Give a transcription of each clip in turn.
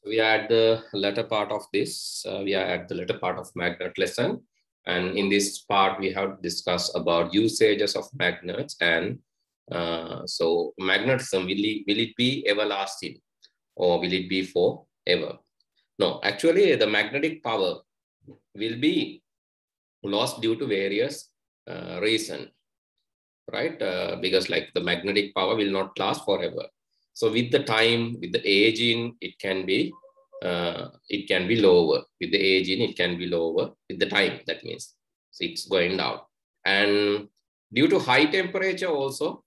We are at the latter part of this. We are at the latter part of magnet lesson. And in this part, we have discussed about usages of magnets. And so magnetism, will it be everlasting or will it be forever? No, actually the magnetic power will be lost due to various reasons, right? Because like the magnetic power will not last forever. So with the time, with the aging, it can be lower. With the aging, it can be lower with the time. That means so it's going down. And due to high temperature also,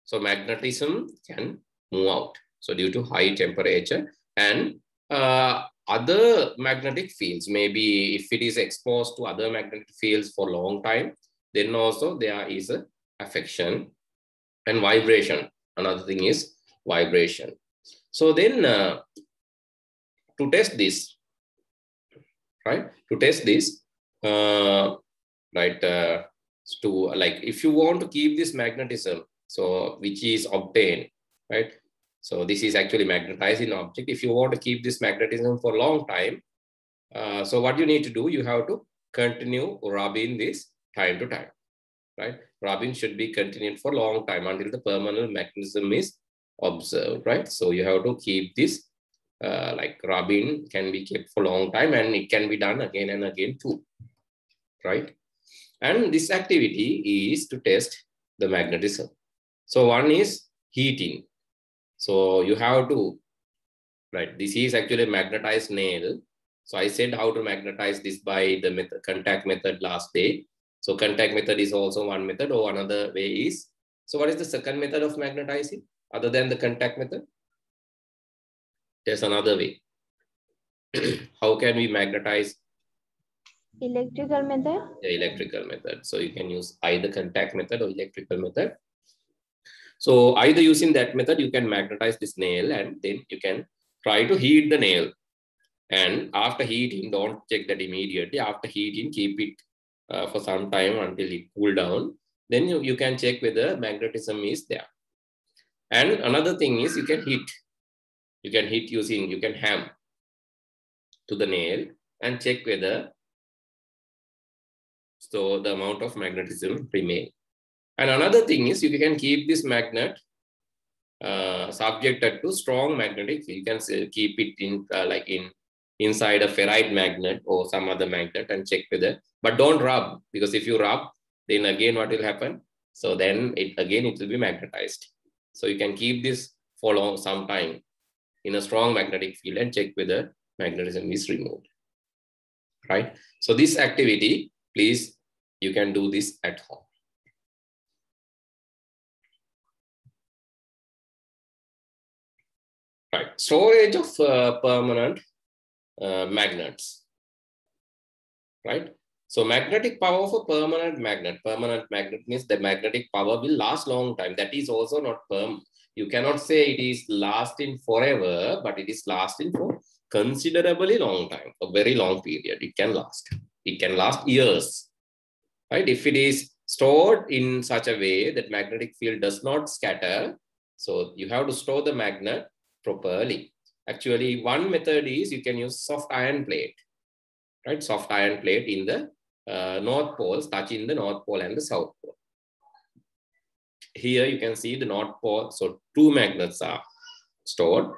so magnetism can move out. So due to high temperature and other magnetic fields, maybe if it is exposed to other magnetic fields for a long time, then also there is a affection and vibration. Another thing is vibration. So then to test this, right? To test this, right? To like if you want to keep this magnetism, so which is obtained, right? So this is actually magnetizing object. If you want to keep this magnetism for a long time, so what you need to do, you have to continue rubbing this time to time, right? Rubbing should be continued for a long time until the permanent magnetism is observed, right? So you have to keep this like rubbing can be kept for a long time and it can be done again and again too, right? And this activity is to test the magnetism. So one is heating. So you have to, right? This is actually a magnetized nail. So I said how to magnetize this by the contact method last day. So contact method is also one method, or another way is, so what is the second method of magnetizing other than the contact method? There's another way. How can we magnetize? Electrical method? The electrical method. So you can use either contact method or electrical method. So either using that method, you can magnetize this nail and then you can try to heat the nail. And after heating, don't check that immediately. After heating, keep it for some time until it cool down. Then you can check whether magnetism is there. And another thing is you can hit. You can hit using, you can hammer to the nail and check whether so the amount of magnetism remain. And another thing is you can keep this magnet subjected to strong magnetic field. You can keep it in like inside a ferrite magnet or some other magnet and check whether, but don't rub, because if you rub, then again what will happen? So then it will be magnetized. So you can keep this for some time in a strong magnetic field and check whether magnetism is removed, right? So this activity, please, you can do this at home. Right, storage of permanent magnets, right? So magnetic power of a permanent magnet means the magnetic power will last long time. That is also not permanent. You cannot say it is lasting forever, but it is lasting for considerably long time, a very long period. It can last. It can last years, right? If it is stored in such a way that magnetic field does not scatter, so you have to store the magnet properly. Actually, one method is you can use soft iron plate, right? Soft iron plate in the north poles, touching the north pole and the south pole. Here you can see the north pole. So two magnets are stored.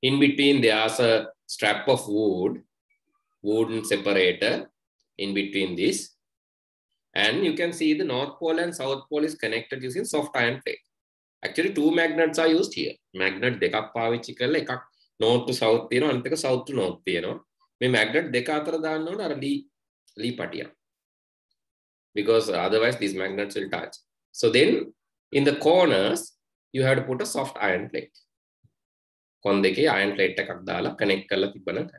In between, there's a strap of wooden separator in between this. And you can see the north pole and south pole is connected using soft iron plate. Actually, two magnets are used here. Magnet දෙකක් පාවිච්චි කරලා එකක් north to south තියෙනවා අනිත් එක south to north තියෙනවා. මේ magnet දෙක අතර දාන්න ඕන අර ලී පටියක්. Because otherwise these magnets will touch. So then in the corners you have to put a soft iron plate. කොන් දෙකේ iron plate එකක් දාලා connect කරලා තිබ්බනම්.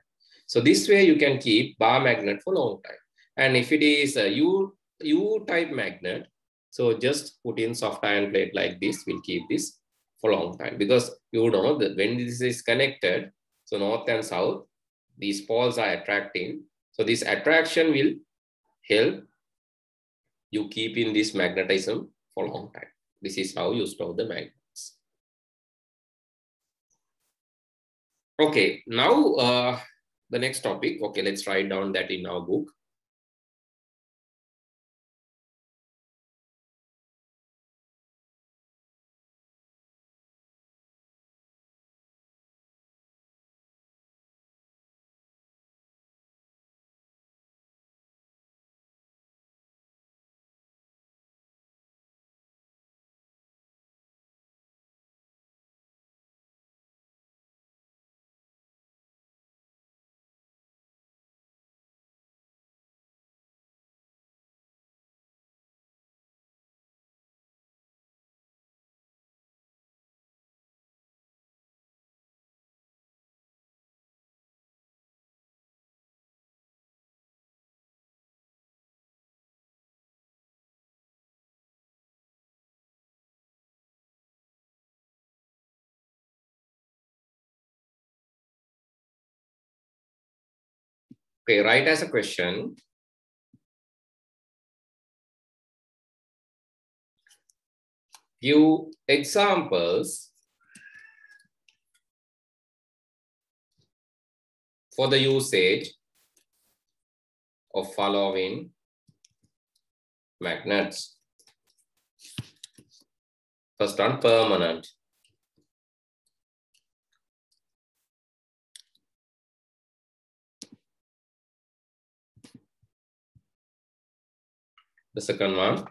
So this way you can keep bar magnet for a long time. And if it is a U type magnet, so just put in soft iron plate like this, will keep this for a long time, because you know that when this is connected, so north and south, these poles are attracting. So this attraction will help you keep in this magnetism for a long time. This is how you store the magnets. Okay, now the next topic. Okay, let's write down that in our book. Okay, write as a question. Few examples for the usage of following magnets. First one, permanent. The second one,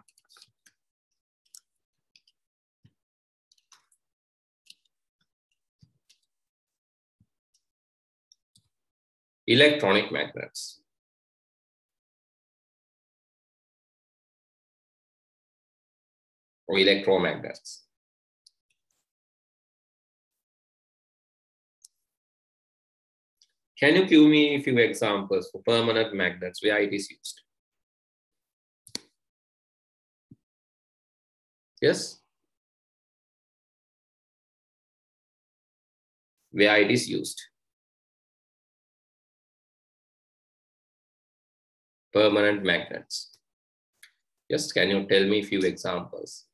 electronic magnets. Or electromagnets. Can you give me a few examples for permanent magnets where it is used? Yes? Where it is used? Permanent magnets. Yes, can you tell me a few examples?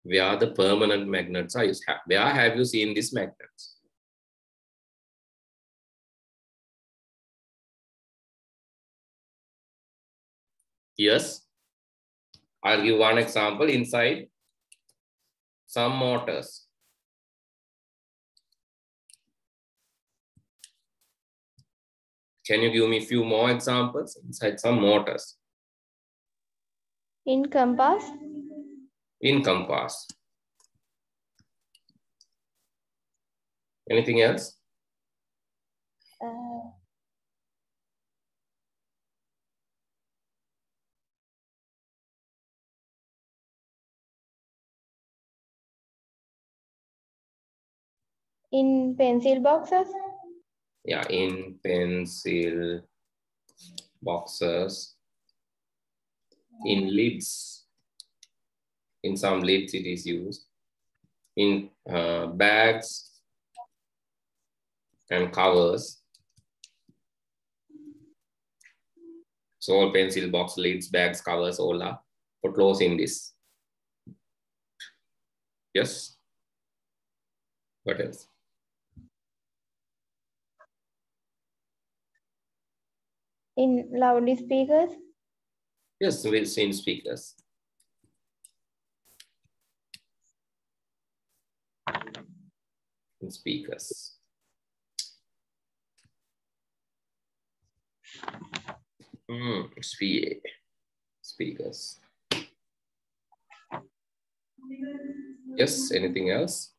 Where the permanent magnets are used? Where have you seen these magnets? Yes. I'll give one example inside some motors. Can you give me a few more examples inside some motors? In compass. In compass. Anything else? In pencil boxes. Yeah, in pencil boxes. In lids. In some lids it is used. In bags and covers. So all pencil box, lids, bags, covers, all are put close in this. Yes. What else? In loudspeakers. Yes, we'll see in speakers. In speakers. Speakers. Yes, anything else?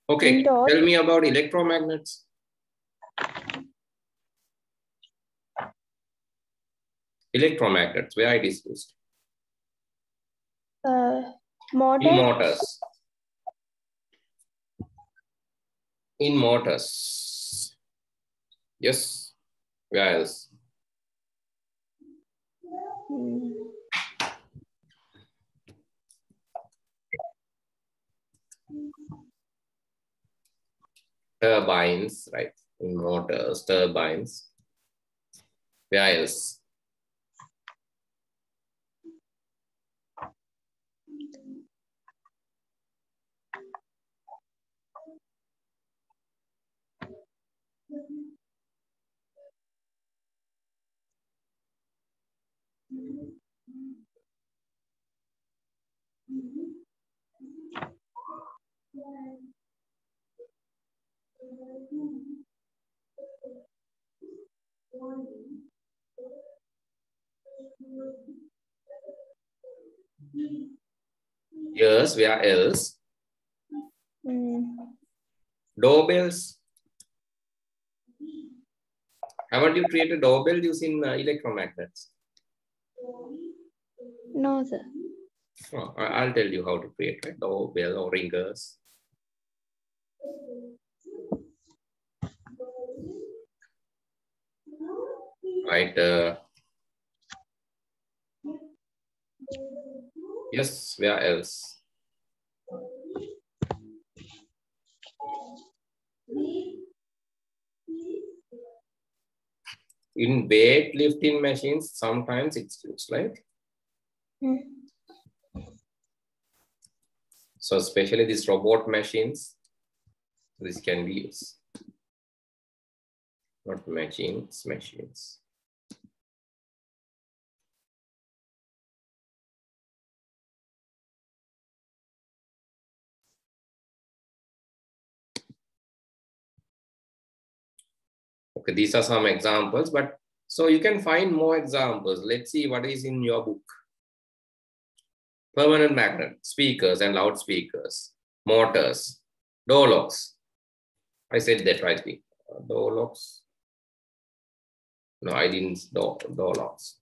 Okay, tell me about electromagnets. Electromagnets, where it is used? Motors. In motors. In motors. Yes. Where else? turbines, right? In motors, turbines. Where else? Yes, where else? Doorbells. Haven't you created a doorbell using electromagnets? No, sir. Oh, I'll tell you how to create a doorbell or ringers. Right. Yes, where else? In weightlifting machines, sometimes it's used, right? So especially these robot machines, this can be used. Not machines, machines. Okay, these are some examples, but so you can find more examples. Let's see what is in your book. Permanent magnet, speakers and loudspeakers, motors, door locks. I said that right. Door locks. No, I didn't. Door locks.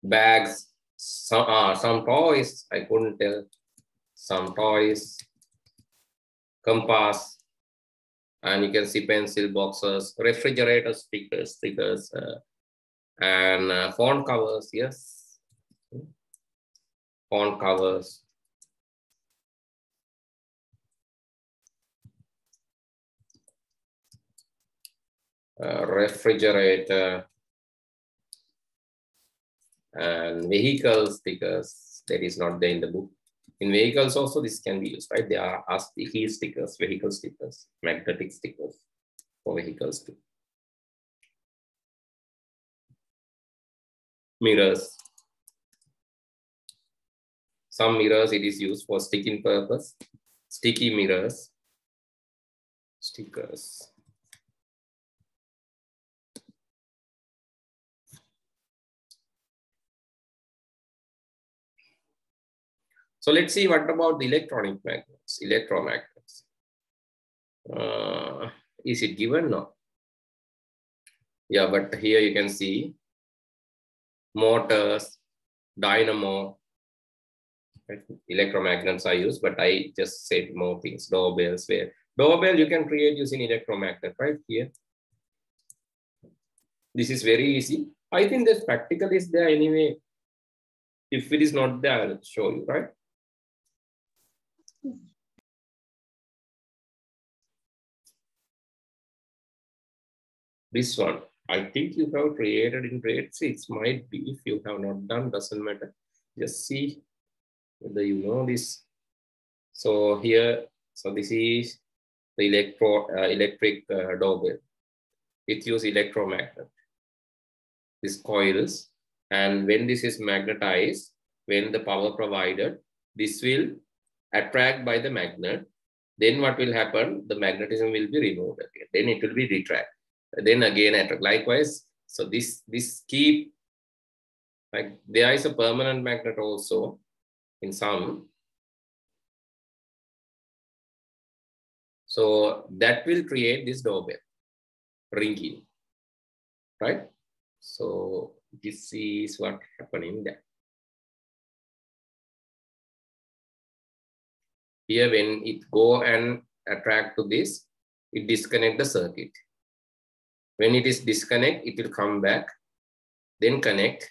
Bags, some toys. I couldn't tell. Some toys. Compass, and you can see pencil boxes, refrigerator stickers, and phone covers. Yes, phone covers. Refrigerator and vehicle stickers. That is not there in the book. In vehicles also this can be used, right? There are key stickers, vehicle stickers, magnetic stickers for vehicles too. Mirrors. Some mirrors it is used for sticking purpose. Sticky mirrors. Stickers. So let's see what about the electronic magnets, electromagnets. Is it given? No. Yeah, but here you can see motors, dynamo, electromagnets are used, but I just said more things. Doorbells, where doorbell you can create using electromagnet, right here. This is very easy. I think this practical is there anyway. If it is not there, I'll show you, right? This one, I think you have created in grade 6, might be. If you have not done, doesn't matter. Just see whether you know this. So here, so this is the electric doorbell. It uses electromagnet. These coils, and when this is magnetized, when the power provided, this will attract by the magnet. Then what will happen? The magnetism will be removed again. Then it will be retract. Then again attract. Likewise, so this keep, like there is a permanent magnet also in some. So that will create this doorbell ringing, right? So this is what happening there. Here, when it go and attract to this, it disconnect the circuit. When it is disconnect, it will come back, then connect.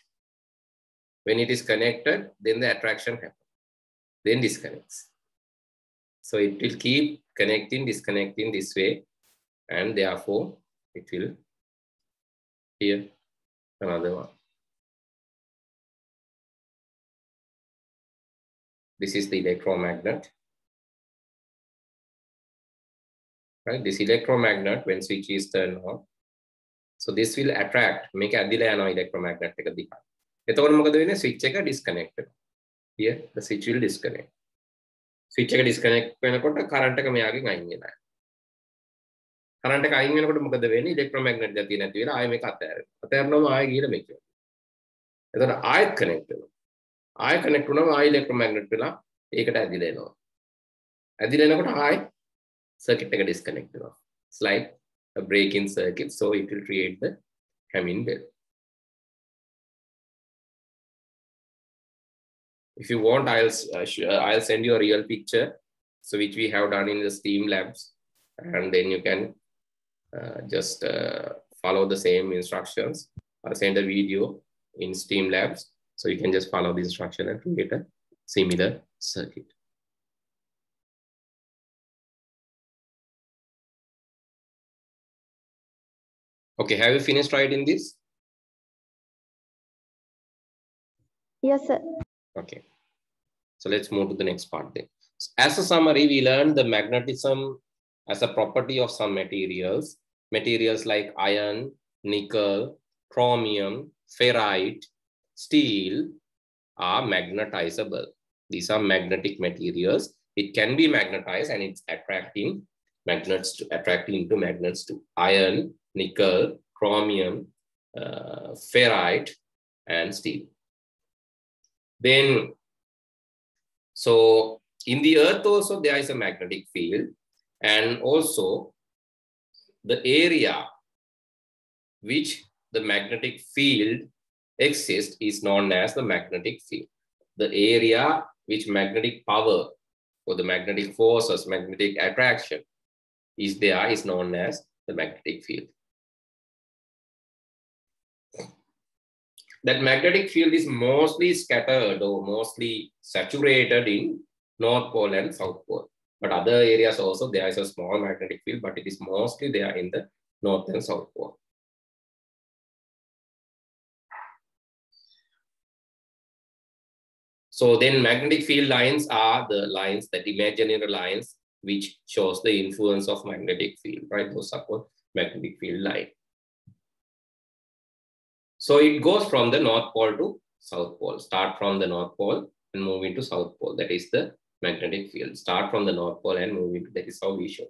When it is connected, then the attraction happens, then disconnects. So it will keep connecting, disconnecting this way, and therefore it will here another one. This is the electromagnet. Right? This electromagnet, when switch is turned on, so this will attract, make ඇදිලා යනවා electromagnet එක දිහා. එතකොට මොකද වෙන්නේ? switch එක disconnect වෙනවා. Here the switch will disconnect. switch එක disconnect වෙනකොට current එක මෙයාගෙන් අයින් වෙනවා. current එක අයින් වෙනකොට මොකද වෙන්නේ? electromagnet ගතිය නැති වෙලා ආයෙ මේක අතහැරෙනවා. අතහැරනම ආයෙ ගිහලා මේක. එතකොට ආයෙත් connect වෙනවා. ආයෙ connect වුණාම ආයෙ electromagnet වෙලා ඒකට ඇදිලා එනවා. ඇදිලා එනකොට ආයෙ circuit එක disconnect වෙනවා. It's like a break-in circuit, so it will create the Hamming bell. If you want, I'll send you a real picture, so which we have done in the STEAM labs, and then you can just follow the same instructions. I'll send a video in STEAM labs, so you can just follow the instruction and create a similar circuit. Okay, have you finished writing this? Yes, sir. Okay, so let's move to the next part then. As a summary, we learned the magnetism as a property of some materials. Materials like iron, nickel, chromium, ferrite, steel are magnetizable. These are magnetic materials. It can be magnetized and it's attracting magnets to into magnets to iron, nickel, chromium, ferrite, and steel. Then, so in the earth also there is a magnetic field, and also the area which the magnetic field exists is known as the magnetic field. The area which magnetic power or the magnetic forces, magnetic attraction is there is known as the magnetic field. That magnetic field is mostly scattered or mostly saturated in North Pole and South Pole. But other areas also there is a small magnetic field, but it is mostly there in the North and South Pole. So then magnetic field lines are the lines, that imaginary lines, which shows the influence of magnetic field, right? Those are called magnetic field line. So it goes from the North Pole to South Pole. Start from the North Pole and move into South Pole. That is the magnetic field. Start from the North Pole and move into, that is how we show.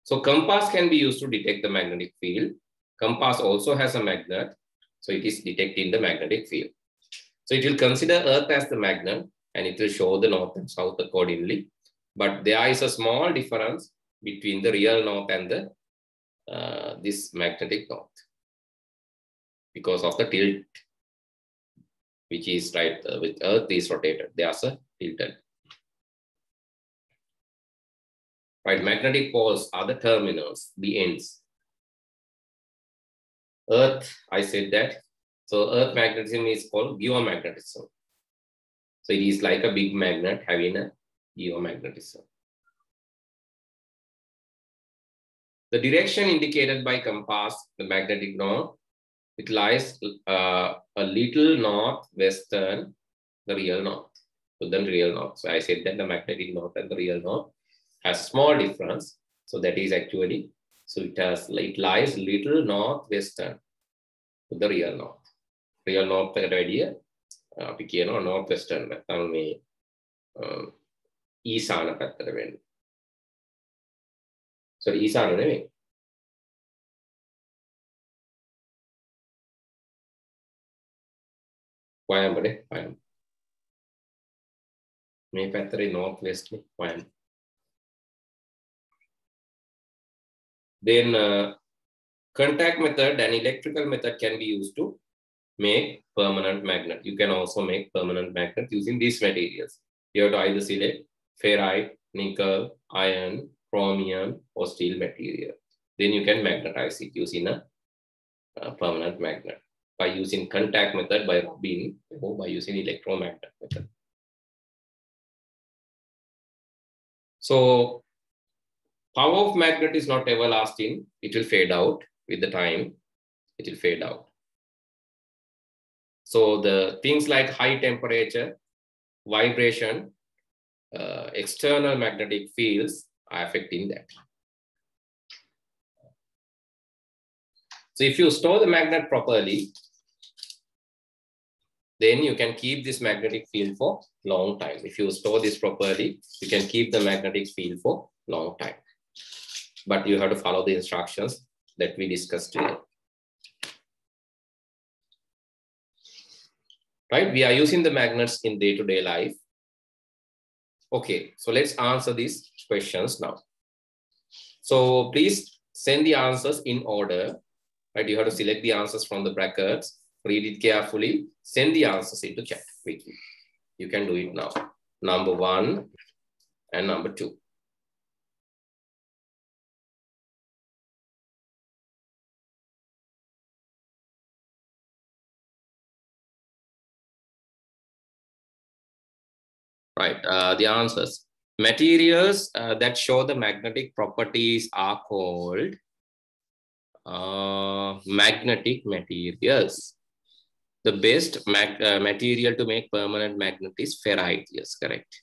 So compass can be used to detect the magnetic field. Compass also has a magnet, so it is detecting the magnetic field. So it will consider Earth as the magnet and it will show the North and South accordingly. But there is a small difference between the real North and the this magnetic North, because of the tilt, which is right with Earth is rotated. There's a tilted. Right, magnetic poles are the terminals, the ends. Earth, I said that. So Earth magnetism is called geomagnetism. So it is like a big magnet having a geomagnetism. The direction indicated by compass, the magnetic north, it lies a little northwestern, the real north. So then real north. So I said that the magnetic north and the real north has small difference. So that is actually, so it lies little northwestern to the real north. Real north idea, northwestern, ඊසාන පැත්තට වෙන්නේ. So ඊසාන නෙමෙයි. වයඹනේ වයඹ. මේ පැත්තේ north west නේ වයඹ. Then contact method and electrical method can be used to make permanent magnet. You can also make permanent magnet using these materials. You have to either select ferrite, nickel, iron, chromium, or steel material. Then you can magnetize it using a permanent magnet by using contact method, by rubbing, or by using electromagnet method. So power of magnet is not everlasting. It will fade out with the time. It will fade out. So the things like high temperature, vibration, external magnetic fields are affecting that. So if you store the magnet properly, then you can keep this magnetic field for long time. If you store this properly, you can keep the magnetic field for long time. But you have to follow the instructions that we discussed today. Right? We are using the magnets in day-to-day life. Okay, so let's answer these questions now. So please send the answers in order. Right? You have to select the answers from the brackets, read it carefully, send the answers into chat quickly. You can do it now. Number 1 and number 2. Right, the answers. Materials that show the magnetic properties are called magnetic materials. The best material to make permanent magnet is ferrite. Yes, correct.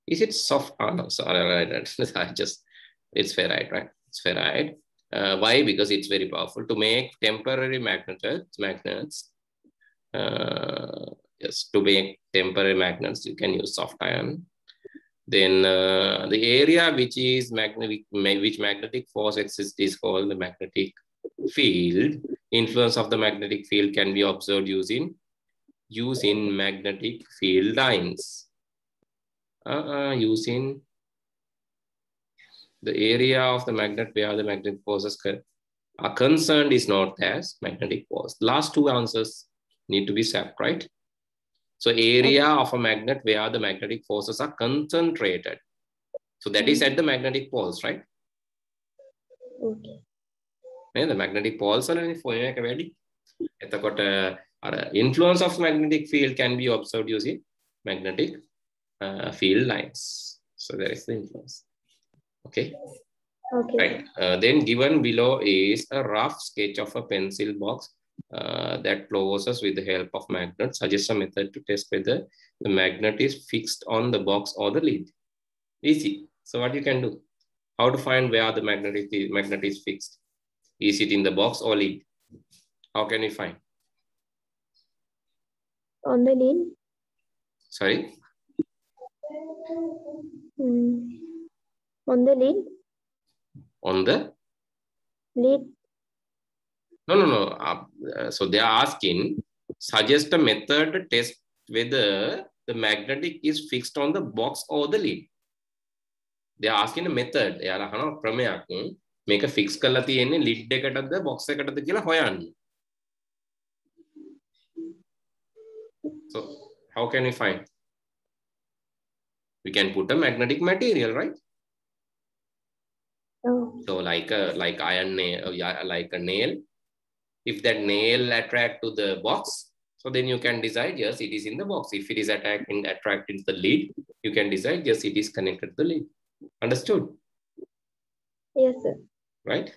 Is it soft? Oh, no, sorry, it's ferrite, right? It's ferrite. Why? Because it's very powerful. To make temporary magnets, yes, to make temporary magnets, you can use soft iron. Then the area which is magnetic force exists is called the magnetic field. Influence of the magnetic field can be observed using magnetic field lines. Using the area of the magnet where the magnetic forces are concerned is known as magnetic force. Last two answers need to be sapped, right? So area of a magnet where the magnetic forces are concentrated. So that is at the magnetic poles, right? Okay. The magnetic poles are influence of magnetic field can be observed using magnetic field lines. So there is the influence. Okay. Okay. Right. Then given below is a rough sketch of a pencil box that closes with the help of magnet. Suggest a method to test whether the magnet is fixed on the box or the lid. Easy. So what you can do? How to find where the magnet is fixed? Is it in the box or lid? How can we find? On the lid. Sorry? On the lid. On the? Lid. No. So they are asking, suggest a method to test whether the magnetic is fixed on the box or the lid. They are asking a method. They are asking ප්‍රමයක් මේක fix කරලා තියෙන්නේ lid එකටද box එකටද කියලා හොයන්න. So how can we find? We can put a magnetic material, right? Oh. So like iron nail, like a nail. If that nail attract to the box, so then you can decide, yes, it is in the box. If it is attracting the lid, you can decide, yes, it is connected to the lid. Understood? Yes, sir. Right?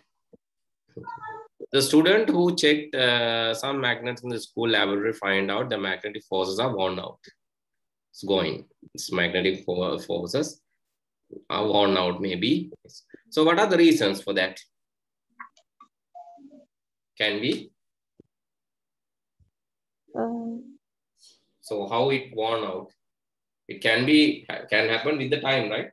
The student who checked some magnets in the school laboratory find out the magnetic forces are worn out. It's going. It's magnetic forces are worn out, maybe. So what are the reasons for that? Can be? So how it worn out? It can happen with the time, right?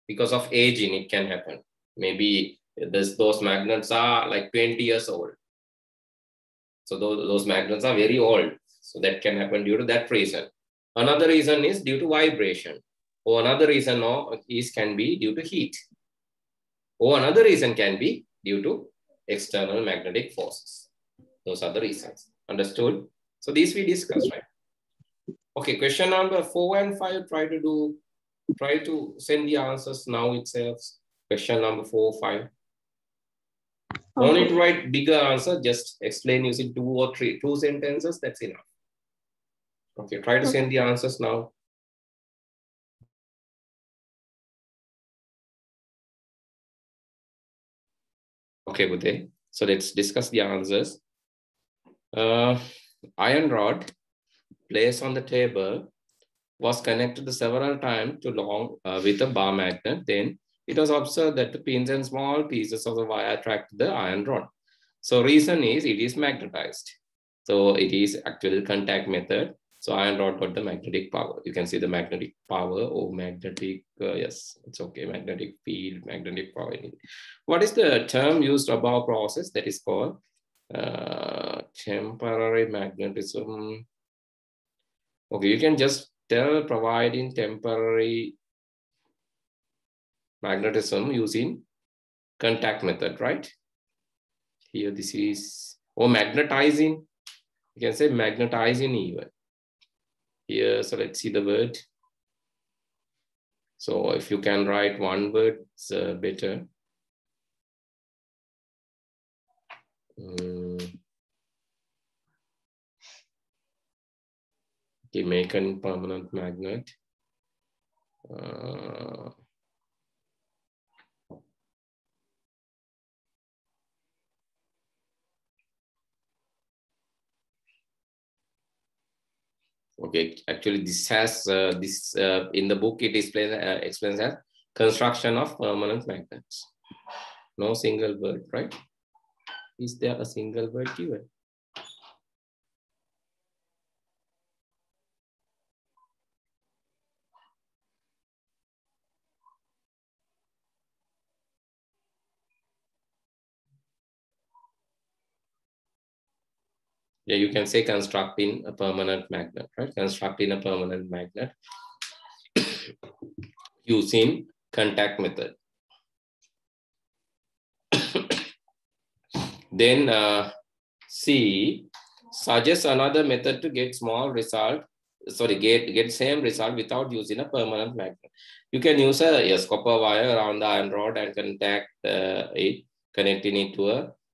Because of aging, it can happen. Maybe those magnets are like 20 years old. So those magnets are very old. So that can happen due to that reason. Another reason is due to vibration. Or another reason can be due to heat. Or another reason can be due to external magnetic forces. Those are the reasons. Understood? So these we discussed, right? Okay, question number 4 and 5, try to send the answers now itself. Question number 4, 5. Okay. No need to write bigger answer, just explain using 2 or 3 sentences, that's enough. Okay, try to send the answers now. Okay, Bhute. So let's discuss the answers. Iron rod placed on the table was connected several times to long with a bar magnet. Then it was observed that the pins and small pieces of the wire attract the iron rod. So reason is it is magnetized. So it is actually contact method. So iron rod got the magnetic power. You can see the magnetic power or magnetic, yes, it's okay. Magnetic field, magnetic power. What is the term used above process that is called temporary magnetism? Okay, you can just tell providing temporary magnetism using contact method, right? Here this is, or magnetizing. You can say magnetizing even. Here, so let's see the word. So if you can write one word, it's better. Okay, make a permanent magnet. Okay, actually this has in the book it explains as construction of permanent magnets. No single word, right? Is there a single word given? Yeah, you can say constructing a permanent magnet, right? Constructing a permanent magnet using contact method. Then C suggests another method to get small result. Sorry, get same result without using a permanent magnet. You can use a copper wire around the iron rod and connecting it to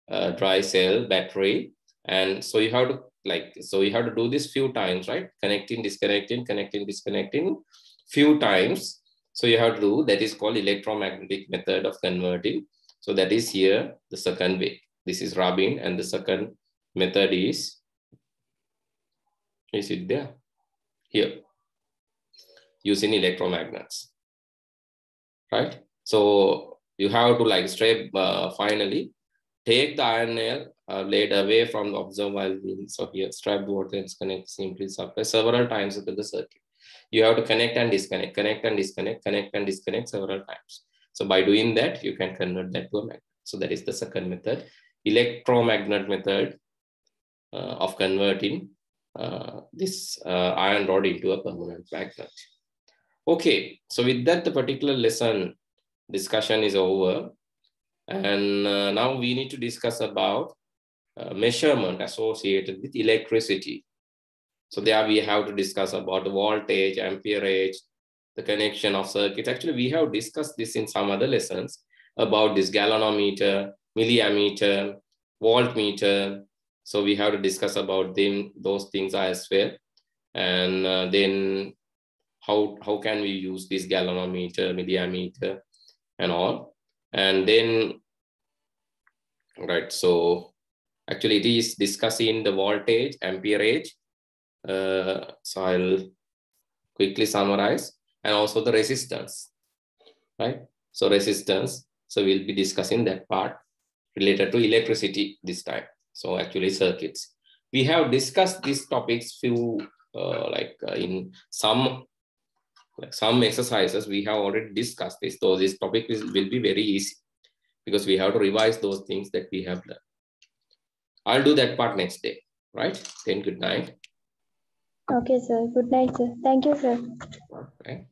a dry cell battery. And so you have to do this few times, right? Connecting, disconnecting, connecting, disconnecting, few times. So you have to do that is called electromagnetic method of converting. So that is here the second way. This is rubbing, and the second method is it there? Here, using electromagnets, right? So you have to finally take the iron nail laid away from the observer while being. So here, strap the water and connect, simply supply several times into the circuit. You have to connect and disconnect, connect and disconnect, connect and disconnect several times. So by doing that, you can convert that to a magnet. So that is the second method, electromagnet method of converting this iron rod into a permanent magnet. Okay, so with that, the particular lesson discussion is over. And now we need to discuss about measurement associated with electricity. So there we have to discuss about the voltage, amperage, the connection of circuits. Actually, we have discussed this in some other lessons about this galvanometer, milliammeter, voltmeter. So we have to discuss about those things as well. And then how can we use this galvanometer, milliammeter, and all. And then, right, so actually it is discussing the voltage, amperage. So I'll quickly summarize, and also the resistance, right? So resistance, so we'll be discussing that part related to electricity this time. So actually circuits. We have discussed these topics few in some exercises we have already discussed this. So this topic will be very easy because we have to revise those things that we have learned. I'll do that part next day, right? Then good night. Okay, sir. Good night, sir. Thank you, sir. Okay.